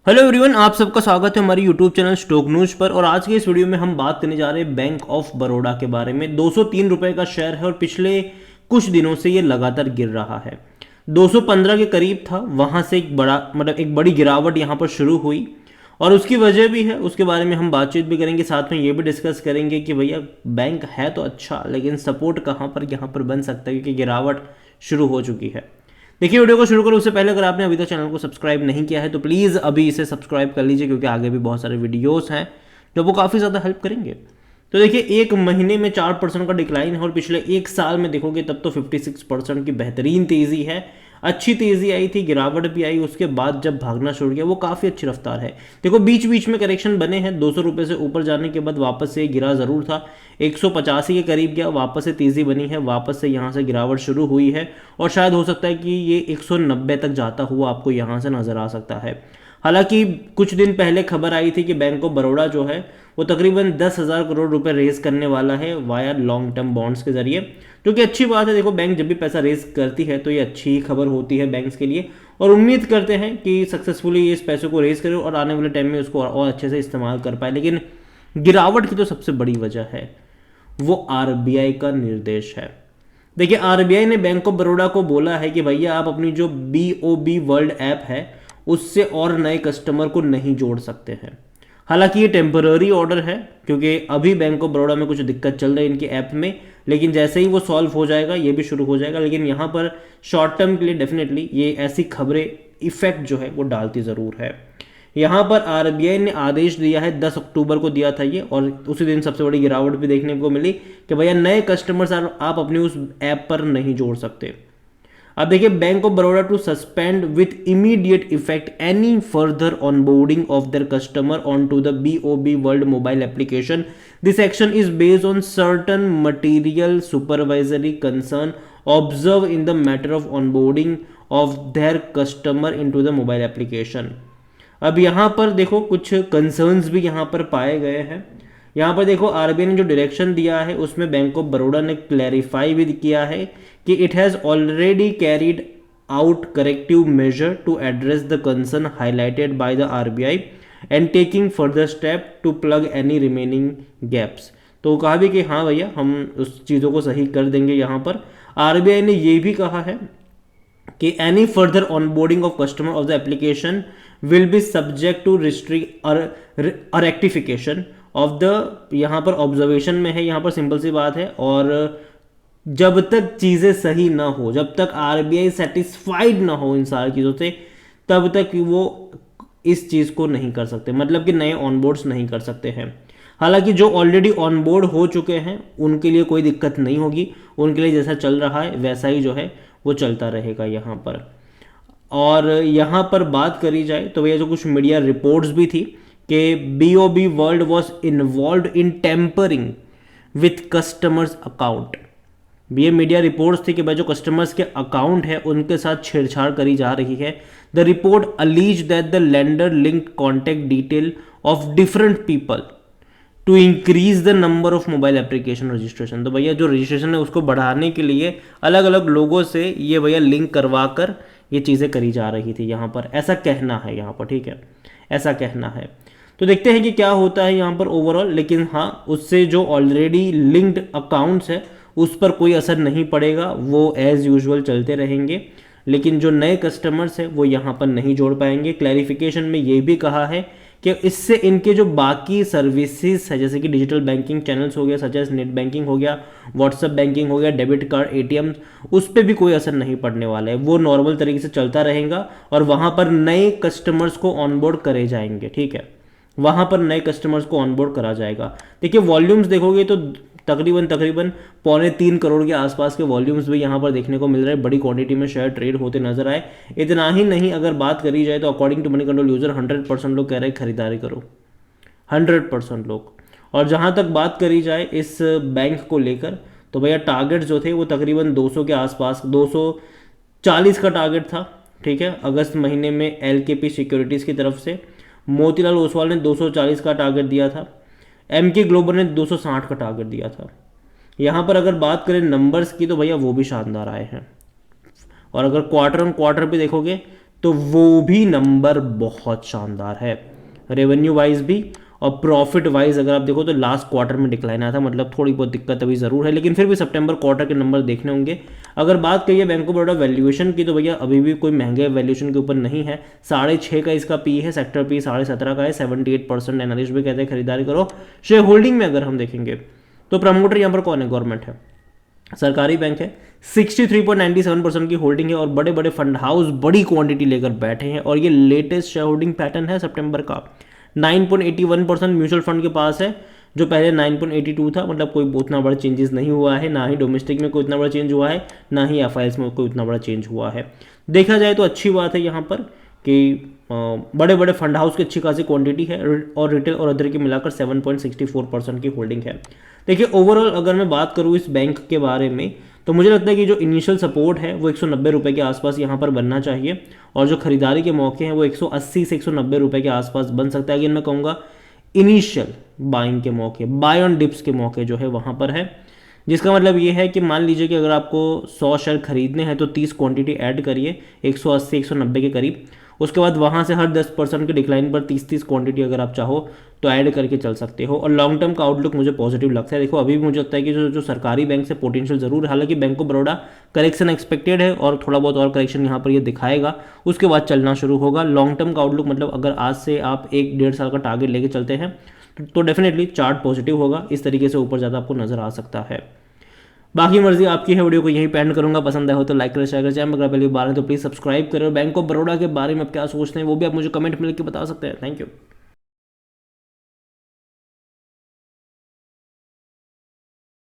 Hello everyone, आप सबका स्वागत है हमारी यूट्यूब चैनल स्टॉक न्यूज पर। और आज के इस वीडियो में हम बात करने जा रहे हैं बैंक ऑफ बड़ौदा के बारे में। 203 रुपए का शेयर है और पिछले कुछ दिनों से ये लगातार गिर रहा है। 215 के करीब था, वहां से एक बड़ी गिरावट यहाँ पर शुरू हुई और उसकी वजह भी है, उसके बारे में हम बातचीत भी करेंगे। साथ में ये भी डिस्कस करेंगे कि भैया बैंक है तो अच्छा, लेकिन सपोर्ट कहाँ पर यहाँ पर बन सकता है, क्योंकि गिरावट शुरू हो चुकी है। देखिए, वीडियो को शुरू करो उससे पहले अगर आपने अभी तक चैनल को सब्सक्राइब नहीं किया है तो प्लीज़ अभी इसे सब्सक्राइब कर लीजिए, क्योंकि आगे भी बहुत सारे वीडियोस हैं जो वो काफ़ी ज़्यादा हेल्प करेंगे। तो देखिए, एक महीने में 4% का डिक्लाइन है और पिछले एक साल में देखोगे तब तो 56% की बेहतरीन तेज़ी है। अच्छी तेज़ी आई थी, गिरावट भी आई, उसके बाद जब भागना शुरू किया वो काफ़ी अच्छी रफ्तार है। देखो, बीच बीच में करेक्शन बने हैं, 200 रुपये से ऊपर जाने के बाद वापस से गिरा ज़रूर था, 185 के करीब गया, वापस से तेज़ी बनी है, वापस से यहाँ से गिरावट शुरू हुई है और शायद हो सकता है कि ये 190 तक जाता हुआ आपको यहाँ से नज़र आ सकता है। हालांकि कुछ दिन पहले खबर आई थी कि बैंक ऑफ बड़ौदा जो है वो तकरीबन 10,000 करोड़ रुपए रेज करने वाला है वाया लॉन्ग टर्म बॉन्ड्स के जरिए, जो कि अच्छी बात है। देखो, बैंक जब भी पैसा रेज करती है तो ये अच्छी खबर होती है बैंक्स के लिए, और उम्मीद करते हैं कि सक्सेसफुली इस पैसे को रेज करे और आने वाले टाइम में उसको और अच्छे से इस्तेमाल कर पाए। लेकिन गिरावट की जो सबसे बड़ी वजह है वो आरबीआई का निर्देश है। देखिए, आरबीआई ने बैंक ऑफ बड़ौदा को बोला है कि भैया आप अपनी जो बीओबी वर्ल्ड ऐप है उससे और नए कस्टमर को नहीं जोड़ सकते हैं। हालांकि ये टेम्पररी ऑर्डर है, क्योंकि अभी बैंक ऑफ बड़ौदा में कुछ दिक्कत चल रही है इनकी ऐप में, लेकिन जैसे ही वो सॉल्व हो जाएगा ये भी शुरू हो जाएगा। लेकिन यहाँ पर शॉर्ट टर्म के लिए डेफिनेटली ये ऐसी खबरें इफेक्ट जो है वो डालती ज़रूर है। यहाँ पर आरबीआई ने आदेश दिया है, 10 अक्टूबर को दिया था ये, और उसी दिन सबसे बड़ी गिरावट भी देखने को मिली कि भैया नए कस्टमर्स आप अपनी उस ऐप पर नहीं जोड़ सकते। अब देखिए, bank of Baroda to suspend with immediate effect any further onboarding of their customer onto the BOB world mobile application. This action is based on certain material supervisory concern observe in the matter of onboarding of their customer into the mobile application. अब यहाँ पर देखो, कुछ concerns भी यहाँ पर पाए गए हैं। यहाँ पर देखो, आरबीआई ने जो डायरेक्शन दिया है उसमें बैंक ऑफ बड़ौदा ने क्लैरिफाई भी किया है कि it has already carried out corrective measure to address the concern highlighted by the RBI and taking further step to plug any remaining gaps. तो कहा भी कि हाँ भैया, हम उस चीज़ों को सही कर देंगे। यहाँ पर आरबीआई ने ये भी कहा है कि any further onboarding of customer of the application will be subject to restrict और रेक्टिफिकेशन ऑफ द, यहाँ पर ऑब्जर्वेशन में है, यहाँ पर सिंपल सी बात है। और जब तक चीज़ें सही ना हो, जब तक आरबीआई सेटिस्फाइड ना हो इन सारी चीज़ों से, तब तक वो इस चीज़ को नहीं कर सकते, मतलब कि नए ऑनबोर्ड्स नहीं कर सकते हैं। हालांकि जो ऑलरेडी ऑनबोर्ड हो चुके हैं उनके लिए कोई दिक्कत नहीं होगी, उनके लिए जैसा चल रहा है वैसा ही जो है वो चलता रहेगा यहाँ पर। और यहाँ पर बात करी जाए तो भैया, जो कुछ मीडिया रिपोर्ट्स भी थी कि BOB world was involve in tampering with customers account. ये मीडिया रिपोर्ट्स थी कि भाई जो कस्टमर्स के अकाउंट है उनके साथ छेड़छाड़ करी जा रही है। The report alleges that the lender linked contact detail of different people to increase the number of mobile application registration. तो भैया जो रजिस्ट्रेशन है उसको बढ़ाने के लिए अलग अलग लोगों से ये भैया लिंक करवा कर ये चीज़ें करी जा रही थी यहाँ पर, ऐसा कहना है यहाँ पर, ठीक है, ऐसा कहना है। तो देखते हैं कि क्या होता है यहाँ पर ओवरऑल। लेकिन हाँ, उससे जो ऑलरेडी लिंक्ड अकाउंट्स है उस पर कोई असर नहीं पड़ेगा, वो एज़ यूजुअल चलते रहेंगे। लेकिन जो नए कस्टमर्स हैं वो यहाँ पर नहीं जोड़ पाएंगे। क्लैरिफिकेशन में ये भी कहा है कि इससे इनके जो बाकी सर्विसेज है, जैसे कि डिजिटल बैंकिंग चैनल्स हो गया, सच एज नेट बैंकिंग हो गया, व्हाट्सएप बैंकिंग हो गया, डेबिट कार्ड, एटीएम, उस पर भी कोई असर नहीं पड़ने वाला है। वो नॉर्मल तरीके से चलता रहेगा और वहाँ पर नए कस्टमर्स को ऑनबोर्ड करे जाएंगे, ठीक है, वहाँ पर नए कस्टमर्स को ऑनबोर्ड करा जाएगा। देखिए, वॉल्यूम्स देखोगे तो तकरीबन 3.25 करोड़ के आसपास के वॉल्यूम्स भी यहाँ पर देखने को मिल रहे हैं। बड़ी क्वांटिटी में शेयर ट्रेड होते नजर आए। इतना ही नहीं, अगर बात करी जाए तो according to Moneycontrol user 100% लोग कह रहे हैं खरीदारी करो, 100% लोग। और जहाँ तक बात करी जाए इस बैंक को लेकर तो भैया टारगेट जो थे वो तकरीबन 200 के आसपास, 240 का टारगेट था, ठीक है, अगस्त महीने में एलकेपी सिक्योरिटीज़ की तरफ से। मोतीलाल ओसवाल ने 240 का टारगेट दिया था, एमके ग्लोबल ने 260 का टारगेट दिया था। यहाँ पर अगर बात करें नंबर्स की तो भैया वो भी शानदार आए हैं। और अगर क्वार्टर ऑन क्वार्टर पे देखोगे तो वो भी नंबर बहुत शानदार है, रेवेन्यू वाइज भी और प्रॉफिट वाइज अगर आप देखो तो लास्ट क्वार्टर में डिक्लाइन आया था, मतलब थोड़ी बहुत दिक्कत अभी ज़रूर है, लेकिन फिर भी सितंबर क्वार्टर के नंबर देखने होंगे। अगर बात करिए बैंक ऑफ बड़ौदा वैल्यूएशन की, तो भैया अभी भी कोई महंगे वैल्यूएशन के ऊपर नहीं है। 6.5 का इसका पी है, सेक्टर पी 17.5 का है, 78% एनालिस्ट भी कहते हैं खरीदारी करो। शेयर होल्डिंग में अगर हम देखेंगे तो प्रमोटर यहाँ पर कौन है, गवर्नमेंट है, सरकारी बैंक है, 63.97% की होल्डिंग है और बड़े बड़े फंड हाउस बड़ी क्वांटिटी लेकर बैठे हैं और ये लेटेस्ट शेयर होल्डिंग पैटर्न है सितंबर का। 9.81% म्यूचुअल फंड के पास है, जो पहले 9.82 था, मतलब कोई उतना बड़ा चेंजेस नहीं हुआ है, ना ही डोमेस्टिक में कोई इतना बड़ा चेंज हुआ है, ना ही एफआईएस में कोई उतना बड़ा चेंज हुआ है। देखा जाए तो अच्छी बात है यहाँ पर कि बड़े बड़े फंड हाउस की अच्छी खासी क्वांटिटी है और रिटेल और अदर की मिलाकर 7.64% की होल्डिंग है। देखिए ओवरऑल अगर मैं बात करूँ इस बैंक के बारे में, तो मुझे लगता है कि जो इनिशियल सपोर्ट है वो 190 रुपये के आसपास यहाँ पर बनना चाहिए और जो खरीदारी के मौके हैं वो 180 से 190 रुपये के आसपास बन सकता है। अगेन मैं कहूँगा इनिशियल बाइंग के मौके, बाय ऑन डिप्स के मौके जो है वहाँ पर है, जिसका मतलब ये है कि मान लीजिए कि अगर आपको 100 शेयर खरीदने हैं तो 30 क्वांटिटी ऐड करिए 180 190 के करीब, उसके बाद वहाँ से हर 10% के डिक्लाइन पर 30 क्वांटिटी अगर आप चाहो तो ऐड करके चल सकते हो। और लॉन्ग टर्म का आउटलुक मुझे पॉजिटिव लगता है। देखो अभी भी मुझे लगता है कि जो सरकारी बैंक से पोटेंशियल जरूर है, हालांकि bank of Baroda correction expected है और थोड़ा बहुत और करेक्शन यहाँ पर ये दिखाएगा, उसके बाद चलना शुरू होगा। लॉन्ग टर्म का आउटलुक मतलब अगर आज से आप 1-1.5 साल का टारगेट लेके चलते हैं तो डेफिनेटली चार्ट पॉजिटिव होगा, इस तरीके से ऊपर ज़्यादा आपको नजर आ सकता है। बाकी मर्जी आपकी है। वीडियो को यहीं पे एंड करूंगा, पसंद आया हो तो लाइक करें, शेयर करें, चैनल अगर पहली बार है तो प्लीज़ सब्सक्राइब करें और बैंक ऑफ बड़ौदा के बारे में आप क्या सोचते हैं वो भी आप मुझे कमेंट में लिख के बता सकते हैं। Thank you.